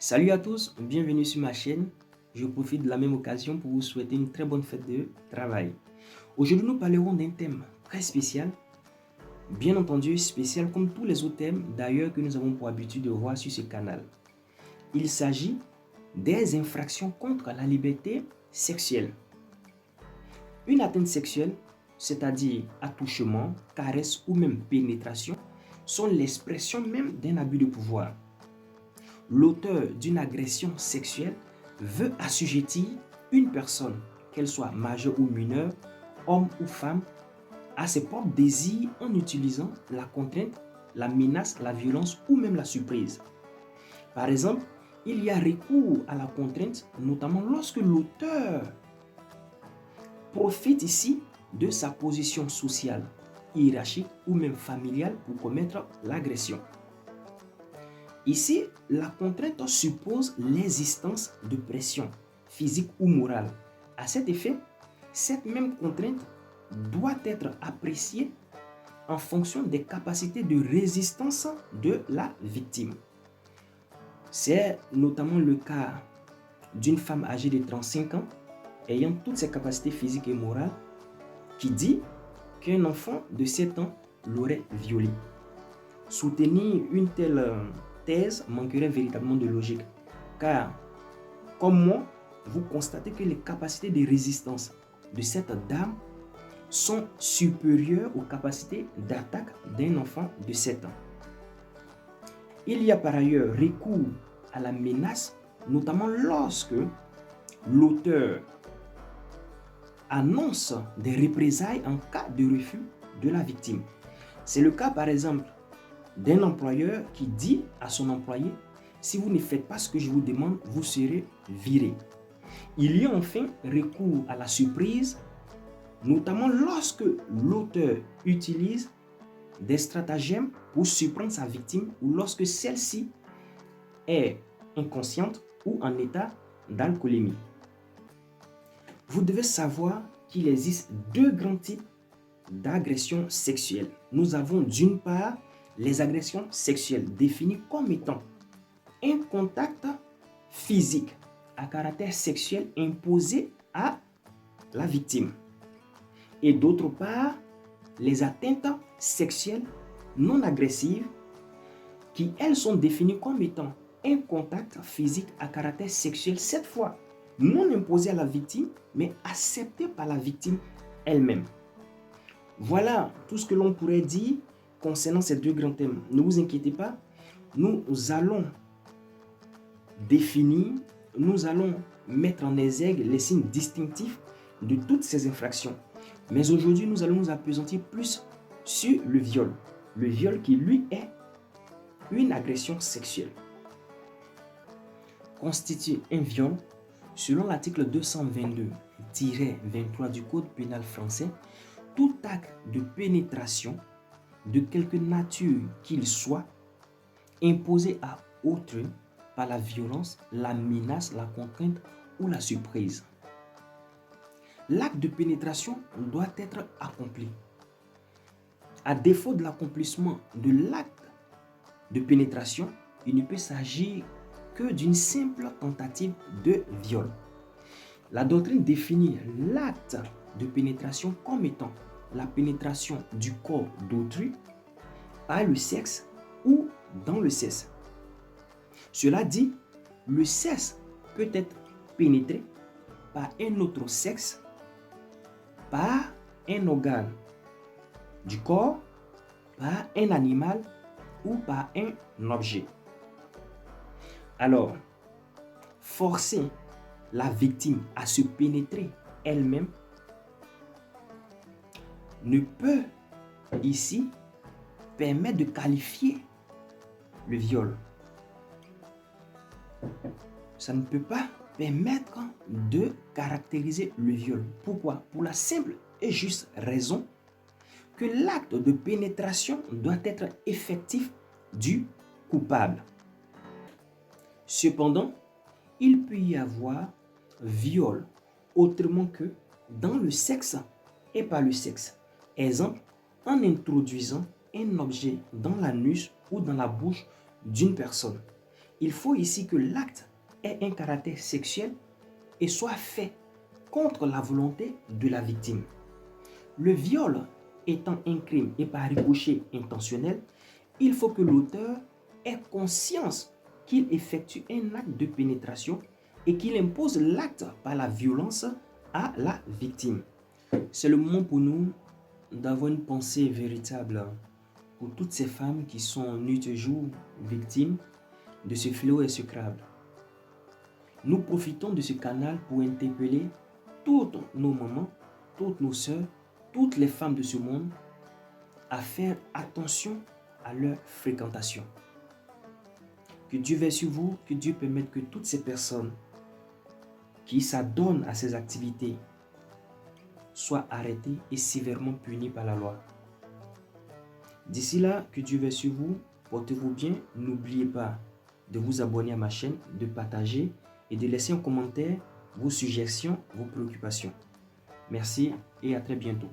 Salut à tous, bienvenue sur ma chaîne. Je profite de la même occasion pour vous souhaiter une très bonne fête de travail. Aujourd'hui, nous parlerons d'un thème très spécial, bien entendu spécial comme tous les autres thèmes d'ailleurs que nous avons pour habitude de voir sur ce canal. Il s'agit des infractions contre la liberté sexuelle. Une atteinte sexuelle, c'est-à-dire attouchement, caresse ou même pénétration, sont l'expression même d'un abus de pouvoir. L'auteur d'une agression sexuelle veut assujettir une personne, qu'elle soit majeure ou mineure, homme ou femme, à ses propres désirs en utilisant la contrainte, la menace, la violence ou même la surprise. Par exemple, il y a recours à la contrainte, notamment lorsque l'auteur profite ici de sa position sociale, hiérarchique ou même familiale pour commettre l'agression. Ici, la contrainte suppose l'existence de pression physique ou morale. À cet effet, cette même contrainte doit être appréciée en fonction des capacités de résistance de la victime. C'est notamment le cas d'une femme âgée de 35 ans ayant toutes ses capacités physiques et morales qui dit qu'un enfant de 7 ans l'aurait violée. Soutenir une telle thèse manquerait véritablement de logique, car comme moi, vous constatez que les capacités de résistance de cette dame sont supérieures aux capacités d'attaque d'un enfant de 7 ans. Il y a par ailleurs recours à la menace, notamment lorsque l'auteur annonce des représailles en cas de refus de la victime. C'est le cas par exemple d'un employeur qui dit à son employé: si vous ne faites pas ce que je vous demande, vous serez viré. Il y a enfin recours à la surprise, notamment lorsque l'auteur utilise des stratagèmes pour surprendre sa victime ou lorsque celle-ci est inconsciente ou en état d'alcoolémie. Vous devez savoir qu'il existe deux grands types d'agressions sexuelles. Nous avons d'une part les agressions sexuelles définies comme étant un contact physique à caractère sexuel imposé à la victime. Et d'autre part, les atteintes sexuelles non agressives qui, elles, sont définies comme étant un contact physique à caractère sexuel, cette fois non imposé à la victime, mais accepté par la victime elle-même. Voilà tout ce que l'on pourrait dire concernant ces deux grands thèmes. Ne vous inquiétez pas, nous allons définir, nous allons mettre en exergue les signes distinctifs de toutes ces infractions. Mais aujourd'hui, nous allons nous appesantir plus sur le viol. Le viol qui, lui, est une agression sexuelle. Constitue un viol, selon l'article 222-23 du Code pénal français, tout acte de pénétration de quelque nature qu'il soit, imposé à autrui par la violence, la menace, la contrainte ou la surprise. L'acte de pénétration doit être accompli. À défaut de l'accomplissement de l'acte de pénétration, il ne peut s'agir que d'une simple tentative de viol. La doctrine définit l'acte de pénétration comme étant la pénétration du corps d'autrui par le sexe ou dans le sexe. Cela dit, le sexe peut être pénétré par un autre sexe, par un organe du corps, par un animal ou par un objet. Alors, forcer la victime à se pénétrer elle-même ne peut ici permettre de qualifier le viol. Ça ne peut pas permettre de caractériser le viol. Pourquoi? Pour la simple et juste raison que l'acte de pénétration doit être effectif du coupable. Cependant, il peut y avoir viol autrement que dans le sexe et par le sexe. Exemple, en introduisant un objet dans l'anus ou dans la bouche d'une personne. Il faut ici que l'acte ait un caractère sexuel et soit fait contre la volonté de la victime. Le viol étant un crime et par ricochet intentionnel, il faut que l'auteur ait conscience qu'il effectue un acte de pénétration et qu'il impose l'acte par la violence à la victime. C'est le moment pour nous d'avoir une pensée véritable pour toutes ces femmes qui sont nuit et jour victimes de ce fléau exécrable. Nous profitons de ce canal pour interpeller toutes nos mamans, toutes nos sœurs, toutes les femmes de ce monde à faire attention à leur fréquentation. Que Dieu veille sur vous, que Dieu permette que toutes ces personnes qui s'adonnent à ces activités soient arrêtées et sévèrement punies par la loi. D'ici là, que Dieu veille sur vous, portez-vous bien, n'oubliez pas de vous abonner à ma chaîne, de partager et de laisser en commentaire vos suggestions, vos préoccupations. Merci et à très bientôt.